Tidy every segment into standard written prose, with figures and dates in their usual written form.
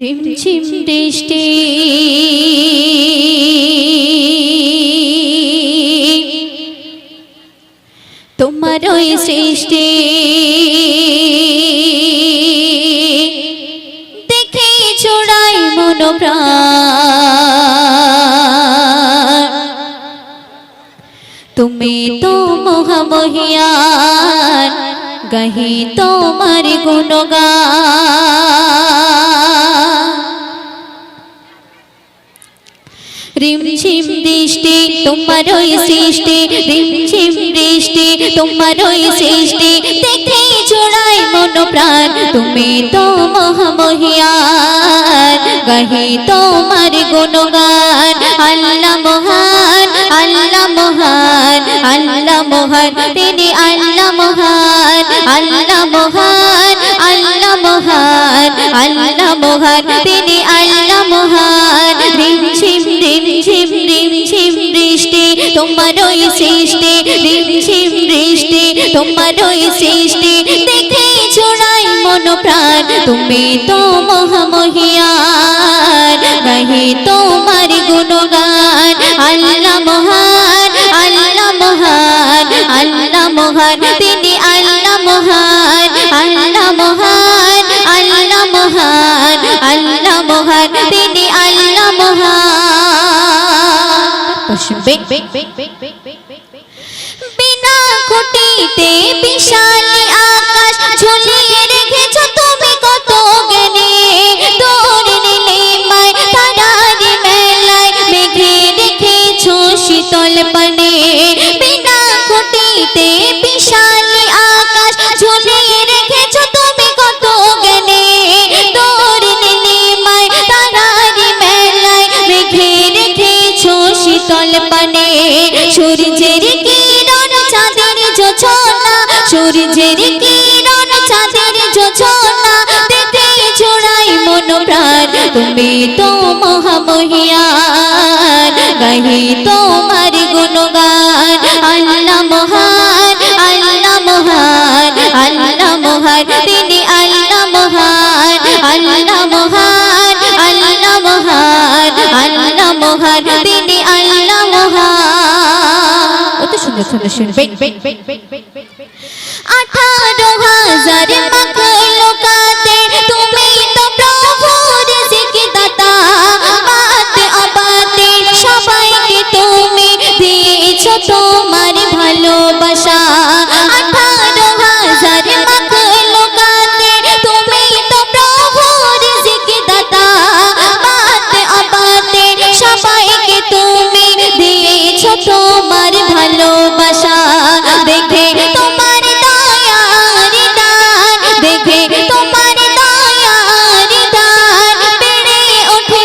ঝিমঝিম বৃষ্টি তোমার ওই সৃষ্টি দেখে জোড়াই মন প্রাণ। তুমি তো মহামহিয়ান, গাহি তোমার গুণগান। রিমঝিম বৃষ্টি তোমার ওই সৃষ্টি, রিমঝিম বৃষ্টি তোমার ওই সৃষ্টি দেখে জোড়াই মন প্রাণ। তুমি তো মহামহিয়ান, গাহি তোমার গুণগান। আল্লাহ মহান, আল্লাহ মহান, আল্লাহ মহান, তিনি আল্লাহ মহান, আল্লাহ মহান, আল্লাহ মহান, আল্লাহ মহান, তিনি আল্লাহ মহান। রিমঝিম রিমঝিম রিমঝিম বৃষ্টি তোমার ওই সৃষ্টি, রিমঝিম বৃষ্টি তোমার ওই সৃষ্টি দেখে জোড়াই মন প্রাণ। তুমি তো মহামহিয়ান, গাহি তোমার গুণগান। আল্লাহ মহান, আল্লাহ মহান, আল্লাহ মহান, তিনি আল্লাহ মহান, আল্লাহ মহান, আল্লাহ মহান, আল্লাহ মহান, তিনি আল্লাহ মহান। বিনা খুঁটিতে বিশালী আকাশ ঝুলিয়ে রেখেছ তুমি কত জ্ঞানে। তোর নীলিমায় তারারি মেলায় মেঘে রেখেছ শীতল পানে। বিনা খুঁটিতে বিশালী আকাশ ঝুলিয়ে রেখেছ তুমি কত জ্ঞানে। তোর নীলিমায় তারারি মেলায় মেঘে রেখেছ শীতল পানে। সূর্যের কিরণ চাঁদের জোছনা, সূর্যের কিরণ চাঁদের জোছনা দেখে জোড়াই মন প্রাণ। তুমি তো মহামহিয়ান, গাহি তোমার গুণগান। আল্লাহ মহান, আল্লাহ মহান, আল্লাহ মহান, তিনি আল্লাহ মহান, আল্লাহ মহান, আল্লাহ মহান, আল্লাহ মহান, তিনি আল্লাহ মহান। কত সুন্দর সুন্দর শুনবেন। 18,000 মাখলুকাতে তুমি তো প্রভুর জিকিদাতা। বাতে অবাতে সবাইকে তুমি দিয়েছ তোমার ভালোবাসা। 18,000 মাখলুকাতে তুমি তো প্রভুর জিকিদাতা। বাতে অবাতে সবাইকে তুমি দিয়েছ তোমার ভালোবাসা। দেখে তোমার দয়ার দান, দেখে তোমার দয়ার দান বেড়ে ওঠে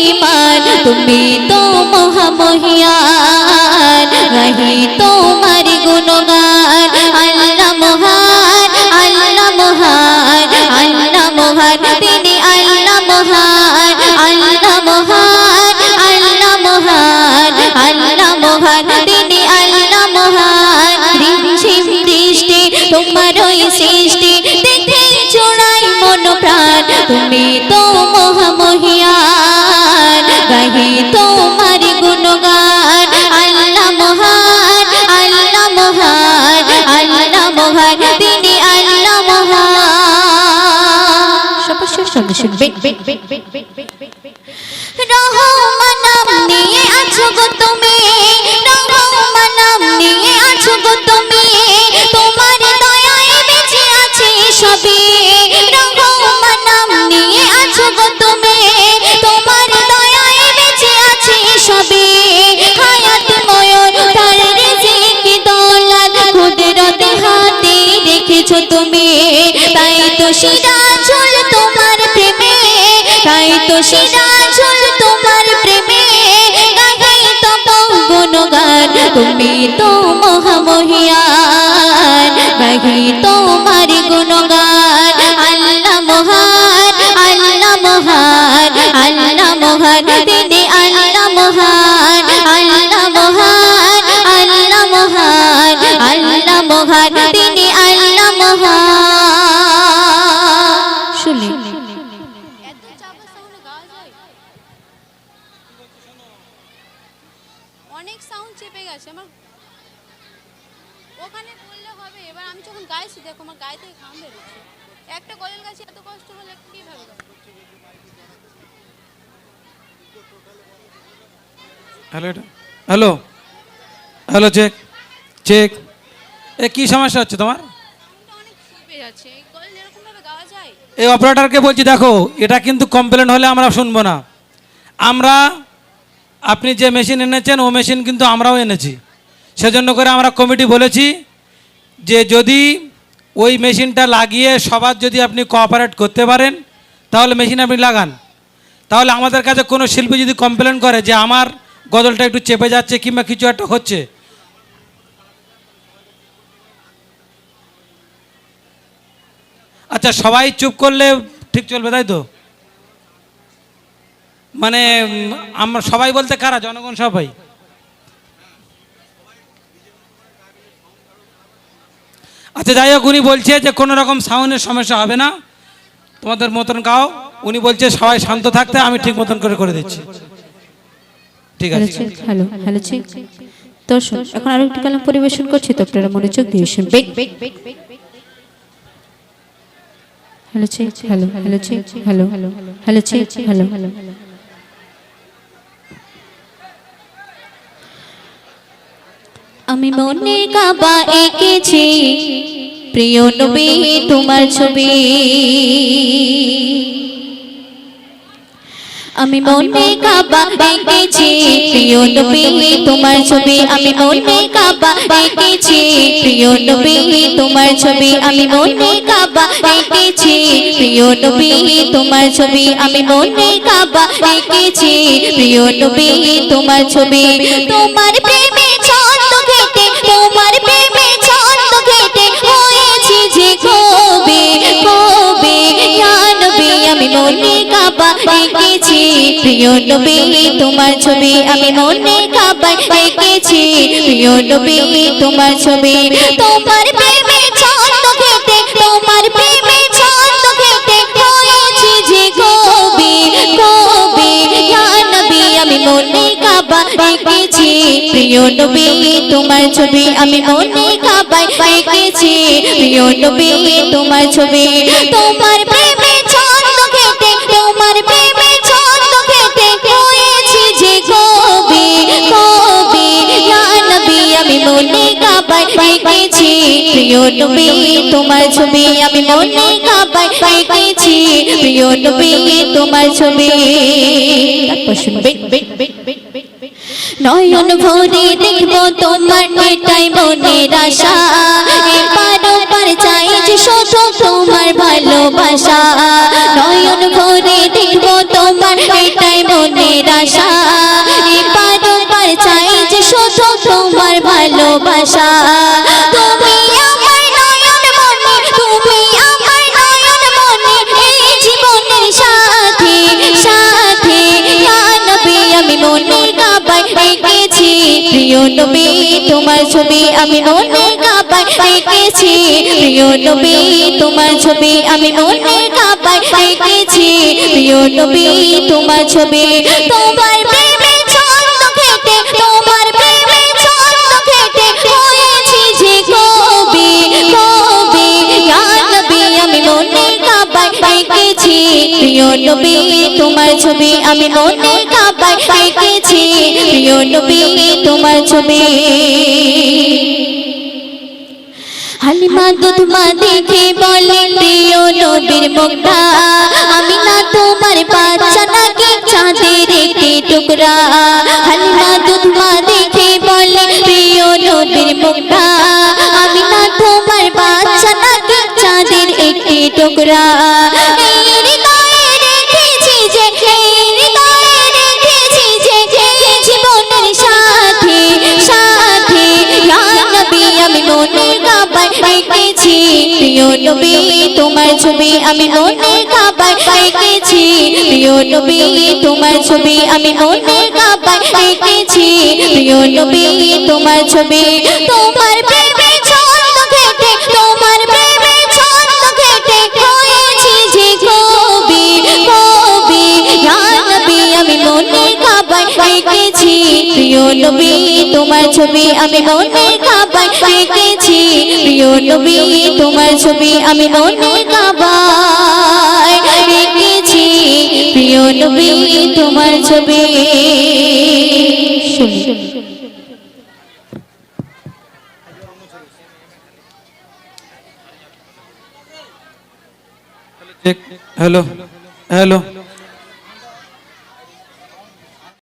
ঈমান। তুমি তো মহামহিয়ান, গাহি তোমার গুণগান। আল্লাহ মহান, আল্লাহ মহান, আল্লাহ মহান, তিনি আল্লাহ মহান, আল্লাহ মহান, আল্লাহ মহান, আল্লাহ মহান, তিনি আল্লাহ মহান। রিমঝিম বৃষ্টি তোমার ওই সৃষ্টি দেখে জোড়াই মন প্রাণ। তুমি তো মহামহিয়ান, গাহি তোমার গুণগান। আল্লাহ মহান, আল্লাহ মহান, আল্লাহ মহান, তিনি আল্লাহ মহান। সবার সঙ্গে শুনবেন। রহমান নাম নিয়ে আছো গো তুমি, রহমান নাম নিয়ে আছো গো তুমি, তোমার দয়ায় বেঁচে আছে সবে। রহমান নাম নিয়ে আছো গো তুমি, তোমার দয়ায় বেঁচে আছে সবে। হায়াত ময়ূর তার রিজিক দৌলত কুদরতে হাতে রেখেছো তুমি। তাই তো সিরাজুল তোমার প্রেমে, তাই তো সিরাজুল তোমার প্রেমে গাহি তব গুণগান। তুমি তো মহামহিয়ান, গাহি তোমার গুণগান। আল্লাহ মহান, আল্লাহ মহান, আল্লাহ মহান, তিনি আল্লাহ মহান, আল্লাহ মহান, আল্লাহ মহান, আল্লাহ মহান, তিনি আল্লাহ মহান। শুনলেন অনেক সাউন্ড চেপে গেছে আমার, ওখানে বললে হবে। এবার আমি যখন গাইছি দেখো আমার গায়ে থেকে ঘাম বেরোচ্ছে। একটা গলের গাছে এত কষ্ট হলে কীভাবে গাই? Hello hello hello, check check. এ কি সমস্যা হচ্ছে তোমার? অনেক চেপে যাচ্ছে, এই গলে এরকমভাবে গাওয়া যায়? এই অপারেটরকে বলছি, দেখো এটা কিন্তু কমপ্লেন হলে আমরা শুনবো না। আমরা, আপনি যে মেশিন এনেছেন ও মেশিন কিন্তু আমরাও এনেছি, সেজন্য করে আমরা কমিটি বলেছি যে যদি ওই মেশিনটা লাগিয়ে সবার যদি আপনি কোঅপারেট করতে পারেন তাহলে মেশিন আপনি লাগান। তাহলে আমাদের কাছে কোনো শিল্পী যদি কমপ্লেন করে যে আমার গজলটা একটু চেপে যাচ্ছে কিংবা কিছু একটা হচ্ছে, আচ্ছা সবাই চুপ করলে ঠিক চলবে, তাই তো? মানে আমরা সবাই বলতে কারা? জনগণ সবাই? আচ্ছা যাই হোক, উনি বলছে যে কোনো রকম সাউন্ডের সমস্যা হবে না, তোমাদের মতন গাও। উনি বলছে সবাই শান্ত থাকতে, আমি ঠিক মতন করে দিচ্ছি। ঠিক আছে। Hello hello check. দর্শক এখন আরো একটি কালাম পরিবেশন করছি, তো আপনারা মনোযোগ দিয়ে শুনবেন। Hello check, hello hello check, hello hello check, hello. আমি মনে কাবা এঁকেছি প্রিয় নবী তোমার ছবি, আমি মনে কাবা এঁকেছি প্রিয় নবী তোমার ছবি, আমি মনে কাবা এঁকেছি প্রিয় নবী তোমার ছবি, আমি মনে কাবা এঁকেছি প্রিয় নবী তোমার ছবি, আমি মনে কাবা এঁকেছি প্রিয় নবী তোমার ছবি। তোমার প্রেমে ছন্দ ঘেটে, তোমার প্রেমে ছন্দ ঘেটে হয়েছি যে কবি কবি, ইয়া নবী আমি মনে কাবা এঁকেছি প্রিয় নবী তোমার ছবি, আমি মনে কাবা এঁকেছি প্রিয় নবী তোমার ছবি। তোমার প্রেমে ছন্দ ঘেটে, তোমার প্রেমে ছন্দ ঘেটে হয়েছি যে কবি কবি, ইয়া নবী আমি মনে কাবা এঁকেছি প্রিয় নবী তোমার ছবি, আমি মনে কাবা এঁকেছি প্রিয় নবী তোমার ছবি। তোমার প্রেমে ছন্দ ঘেটে, তোমার প্রেমে ছন্দ ঘেটে হয়েছি যে কবি কবি, ইয়া নবী আমি মনে কাবা এঁকেছি প্রিয় নবী তোমার ছবি, আমি মনে কাবা এঁকেছি প্রিয় নবী তোমার ছবি। তারপর শুনবেন। নয়ন ভরে দেখবো তোমার এটাই মনের আশা, এপার ওপার চাই যে শুধু তোমার ভালোবাসা, নয়ন ভরে দেখবো তোমার এটাই মনের আশা, এপার ওপার চাই যে শুধু তোমার ভালোবাসা। তুমি আমার নয়ন মনে, তুমি আমার নয়ন মনে, এই জীবনের সাথী সাথী, ইয়া নবী আমি মনে কাবা এঁকেছি প্রিয় নবী তোমার ছবি, আমি মনে কাবা এঁকেছি প্রিয় নবী তোমার ছবি, আমি মনে কাবা এঁকেছি প্রিয় নবী তোমার ছবি। তোমার প্রেমে ছন্দ ঘেটে, তোমার প্রেমে ছন্দ ঘেটে হয়েছি যে কবি কবি, ইয়া নবী আমি মনে কাবা এঁকেছি প্রিয় নবী তোমার ছবি, আমি মনে কাবা এঁকেছি প্রিয় নবী তোমার ছবি। হালিমা দুধমা দেখে বলে প্রিয় নবীর মুখটা, আমি না তোমার বাচ্চা নাকি চাঁদের একটি টুকরা, হালিমা দুধমা দেখে বলে প্রিয় নবীর মুখটা, আমি না তোমার বাচ্চা নাকি চাঁদের একটি টুকরা। প্রিয় নবী তোমার ছবি, আমি মনে কাবা এঁকেছি প্রিয় নবী তোমার ছবি, আমি মনে কাবা এঁকেছি প্রিয় নবী তোমার ছবি। তোমার প্রেমে ছন্দ ঘেটে, তোমার প্রেমে ছন্দ ঘেটে হয়েছি যে কবি কবি, ইয়া নবী আমি মনে কাবা এঁকেছি প্রিয় নবী ছবি আমি মনে কাবায় এঁকেছি প্রিয় নবী তোমার ছবি আমি মনে কাবায় এঁকেছি প্রিয় নবী তোমার ছবি শুনি হ্যালো হ্যালো